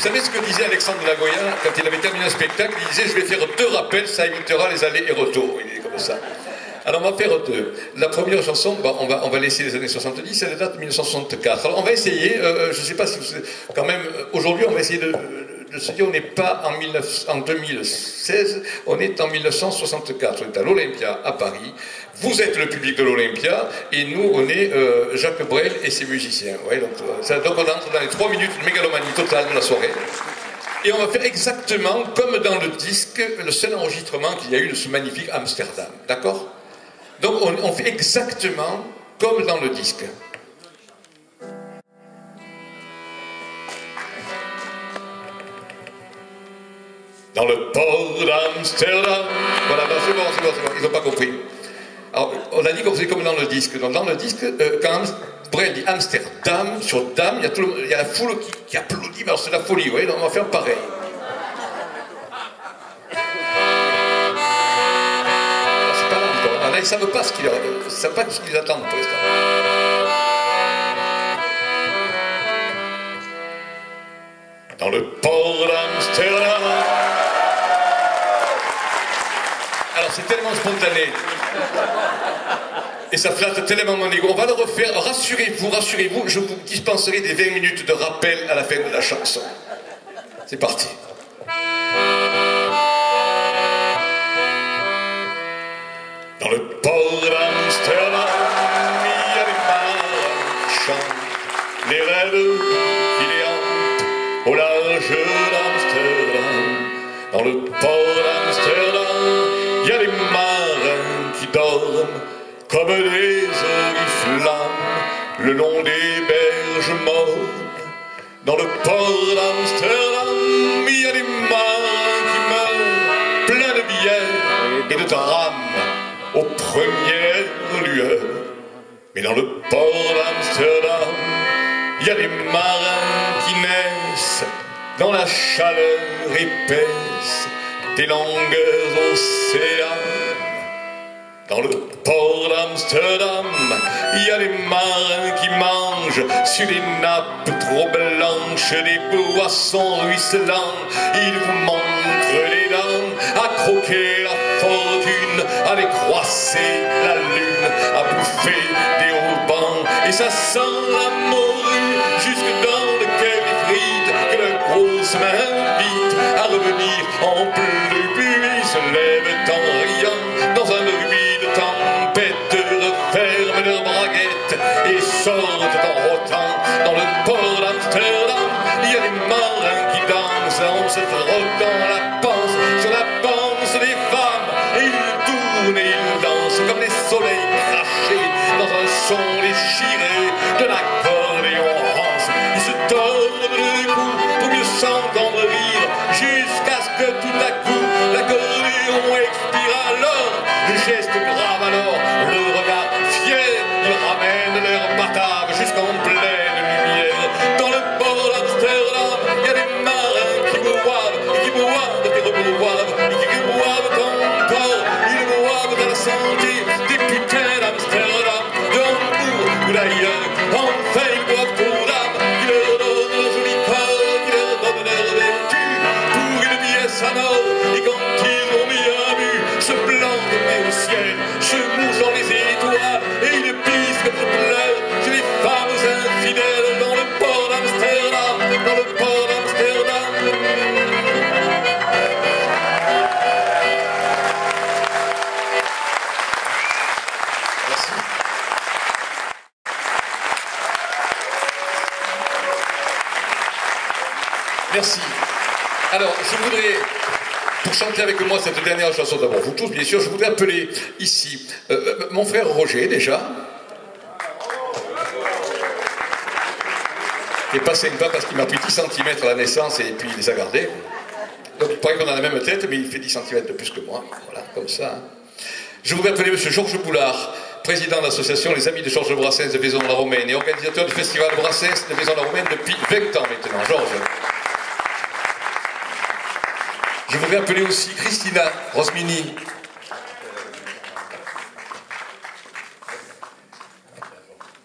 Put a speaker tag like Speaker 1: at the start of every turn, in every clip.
Speaker 1: savez ce que disait Alexandre Lagoya quand il avait terminé un spectacle? Il disait: je vais faire 2 rappels, ça évitera les allers et retours. Il est comme ça. Alors on va faire 2. La première chanson, bah, on va laisser les années 70, elle date de 1964. Alors on va essayer, je ne sais pas si vous... Quand même, aujourd'hui on va essayer de se dire, on n'est pas en 2016, on est en 1964. On est à l'Olympia à Paris. Vous êtes le public de l'Olympia et nous on est Jacques Brel et ses musiciens. Ouais, donc on entre dans les 3 minutes de mégalomanie totale de la soirée. Et on va faire exactement comme dans le disque, le seul enregistrement qu'il y a eu de ce magnifique Amsterdam. D'accord? Donc on fait exactement comme dans le disque. Dans le port d'Amsterdam. Voilà, c'est bon, ils n'ont pas compris. Alors, on a dit qu'on faisait comme dans le disque. Donc, dans le disque, quand Brel dit Amsterdam, sur Dame, il y a la foule qui applaudit. Alors, c'est la folie, vous voyez, donc on va faire pareil. Alors, c'est pas là encore. Alors là, ils ne savent pas ce qu'ils attendent pour l'instant. Dans le port d'Amsterdam. Alors c'est tellement spontané. Et ça flatte tellement mon ego. On va le refaire. Rassurez-vous, je vous dispenserai des 20 minutes de rappel à la fin de la chanson. C'est parti. Dans le port d'Amsterdam, il y a des marchands, les rêves qui les hantent au large d'Amsterdam. Dans le port d'Amsterdam, il y a des marins qui dorment comme des oriflammes le long des berges mornes. Dans le port d'Amsterdam, il y a des marins qui meurent pleins de bière et de drames aux premières lueurs. Mais dans le port d'Amsterdam, il y a des marins qui naissent dans la chaleur épaisse des longueurs océanes. Dans le port d'Amsterdam, il y a des marins qui mangent sur des nappes trop blanches des boissons ruisselantes. Ils vous montrent les dents, à croquer la fortune, à décroisser la lune, à bouffer des haubans. Et ça sent la morue jusque dans le quai des frites que la grosse m'invite à revenir en pluie. Se lèvent en riant dans un bruit de tempête, referment leurs braguettes et sortent en rotant. Dans le port d'Amsterdam, il y a des marins qui dansent en se frottant la panse sur la panse des femmes. Et ils tournent et ils dansent comme des soleils crachés dans un son déchiré de l'accordéon rance. Ils se tordent le cou pour mieux s'entendre rire jusqu'à ce que tout à coup l'accordéon expire alors, le geste grave alors, le regard fier, ils ramènent leur batave jusqu'en pleine lumière. Dans le port d'Amsterdam, il y a des marins qui boivent et qui boivent et reboivent et qui boivent encore. Ils boivent à la santé des putains d'Amsterdam, de Hambourg ou d'ailleurs. Enfin ils boivent aux dames qui leur donnent leur joli corps, qui leur donnent leur vertu pour une pièce à mort. Et quand ils ont mis un but, se plantent mais au ciel, se mouchent dans les étoiles et ils pissent comme se pleurent sur les femmes infidèles. Dans le port d'Amsterdam, dans le port d'Amsterdam. Merci. Merci. Alors, je voudrais, pour chanter avec moi cette dernière chanson, d'abord vous tous, bien sûr, je voudrais appeler ici mon frère Roger, déjà, qui est pas sympa parce qu'il m'a pris 10 cm à la naissance et puis il les a gardés. Donc il paraît qu'on a la même tête, mais il fait 10 cm de plus que moi. Voilà, comme ça. Hein. Je voudrais appeler M. Georges Boulard, président de l'association Les Amis de Georges Brassens de Vaison-la-Romaine et organisateur du festival Brassens de Vaison-la-Romaine depuis 20 ans maintenant. Georges. Je voudrais appeler aussi Christina Rosmini.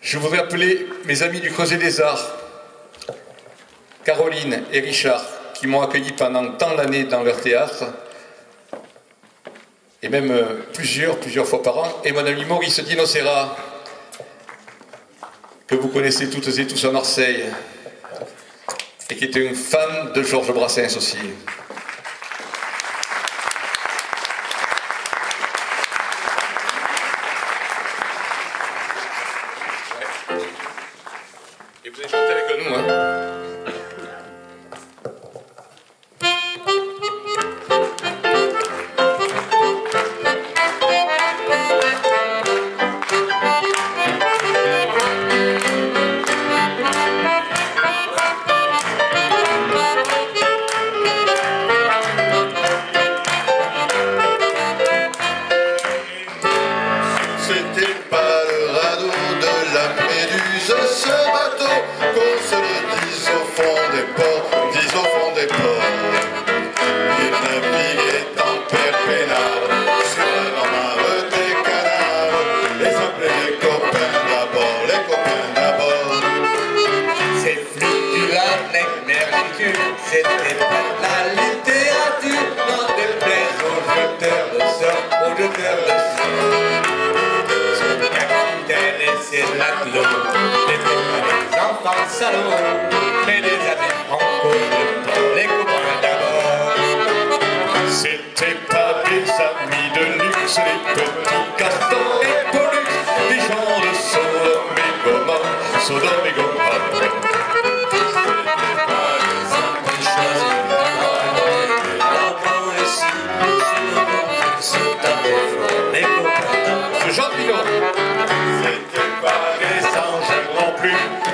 Speaker 1: Je voudrais appeler mes amis du Creuset des Arts. Caroline et Richard, qui m'ont accueilli pendant tant d'années dans leur théâtre, et même plusieurs fois par an, et mon ami Maurice Dino Serra, que vous connaissez toutes et tous à Marseille, et qui était un fan de Georges Brassens aussi. Et vous allez chanter avec nous, hein.
Speaker 2: C'était pas le radeau de la Méduse, ce bateau, qu'on se le dise au fond des ports, dise au fond des ports. Il naviguait en père peinard, sur la grand mare des canards, les appelait les copains d'abord, les copains d'abord.
Speaker 3: C'est fluctuant, mercure, c'était pas la littérature, n'en déplaise aux jeteurs de sorts, aux jeteurs de sorts. C'est la clope, les des enfants salauds, mais les amis franco les copains d'abord.
Speaker 1: C'était pas des amis de luxe, les petits castors et pollux, des gens de Sodome et Gomorrhe, Sodome et Gomorrhe.
Speaker 3: C'était pas les amis choisis, alors aussi, c'est un défaut, les copains d'abord.
Speaker 1: C'est Jean Pinot.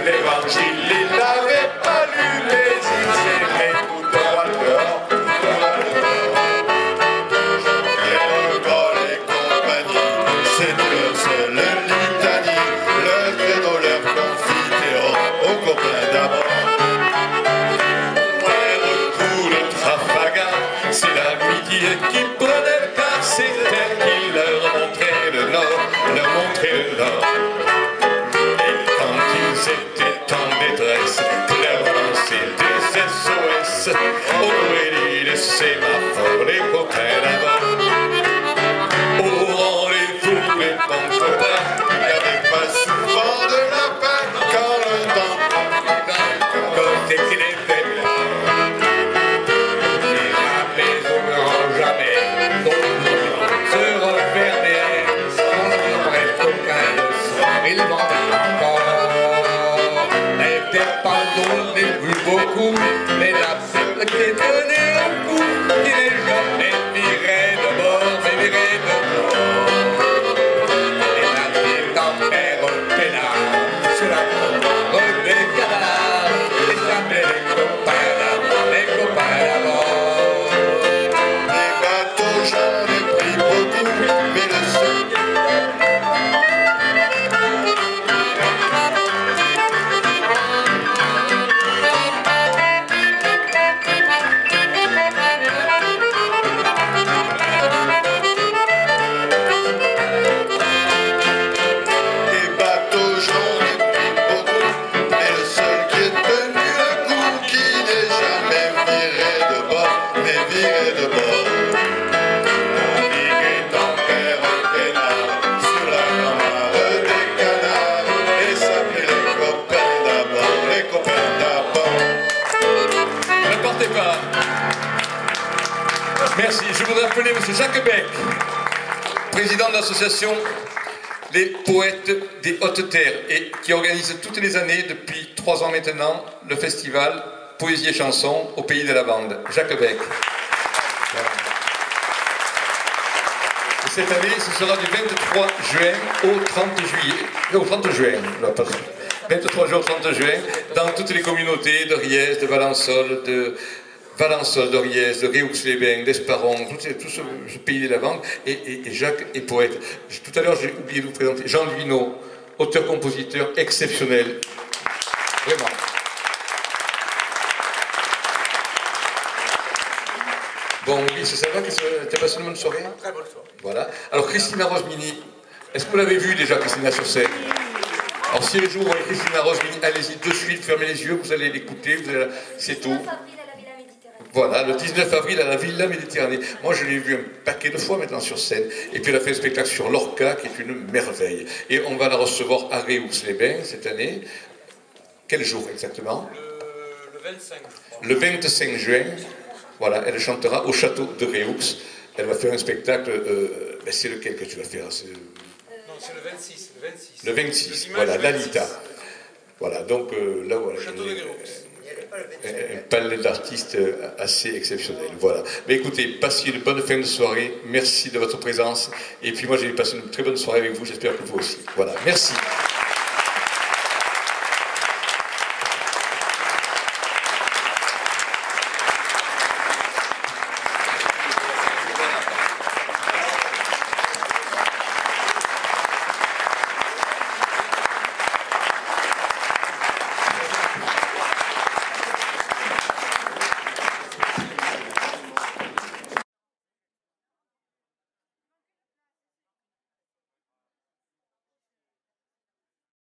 Speaker 2: L'évangile, il n'avait pas lu, mais il s'aimait tout droit dehors, tout droit dehors. Jean-Pierre Gaulle et compagnie, c'était leur seule litanie, leur credo, leur confiteor, aux copains d'abord.
Speaker 1: Ouais, retour de Trafalgar, c'est l'amitié qui prenait le quart, c'est elle qui leur montrait le nord, leur montrait le nord. C'était en détresse, clairement c'était SOS. Au bruit des sémaphores, les copains d'abord. Au rendez-vous, les bons copains,
Speaker 2: Il n'y avait pas souvent de la peine quand le temps,
Speaker 3: quand c'est qu'il est fait. Jamais au grand jamais, ton se refermait, son vrai coquin le soir, il vendait encore. Pardon, n'est plus beaucoup, mais la seule qui est donnée au coup, qui n'est jamais virée de bord, mais virée de bord. Et la vie tempère au pénal, sur la commande des canards, les appelés les copains d'abord, les copains d'abord.
Speaker 2: les bateaux, j'en ai pris beaucoup, mais le seul.
Speaker 1: Merci. Je voudrais appeler M. Jacques Beck, président de l'association Les Poètes des Hautes-Terres, et qui organise toutes les années, depuis 3 ans maintenant, le festival Poésie et Chansons au Pays de la Bande. Jacques Beck. Voilà. Et cette année, ce sera du 23 juin au 30 juillet. Au 30 juin, non, pas 23 juin au 30 juin, dans toutes les communautés de Riez, de Valençol, de Riez, de Réaux-les-Bains, d'Esparon, tout ce pays de la Bande, et Jacques est poète. Tout à l'heure, j'ai oublié de vous présenter Jean Duineau, auteur-compositeur exceptionnel. Vraiment. Bon, oui, ça va? T'as passé une bonne soirée?
Speaker 3: Très bonne soirée.
Speaker 1: Voilà. Alors, Christina Rosmini, est-ce que vous l'avez vue déjà, Christina, sur scène? Alors si les jours où Christina Roselyne, allez-y de suite, fermez les yeux, vous allez l'écouter, c'est tout. Voilà, le 19 avril à la Villa Méditerranée. Moi, je l'ai vu un paquet de fois maintenant sur scène. Et puis, elle a fait un spectacle sur Lorca, qui est une merveille. Et on va la recevoir à Réaux-les-Bains cette année. Quel jour exactement?
Speaker 3: Le 25, je crois.
Speaker 1: Le 25 juin. Voilà, elle chantera au château de Réaux. Elle va faire un spectacle. Ben c'est lequel que tu vas faire?
Speaker 3: Non, c'est le 26.
Speaker 1: Le 26, voilà, Lalita. Voilà, donc là, voilà.
Speaker 3: Château de Réaux.
Speaker 1: Un palais d'artistes assez exceptionnel. Voilà. Mais écoutez, passez une bonne fin de soirée. Merci de votre présence. Et puis moi, j'ai passé une très bonne soirée avec vous. J'espère que vous aussi. Voilà. Merci.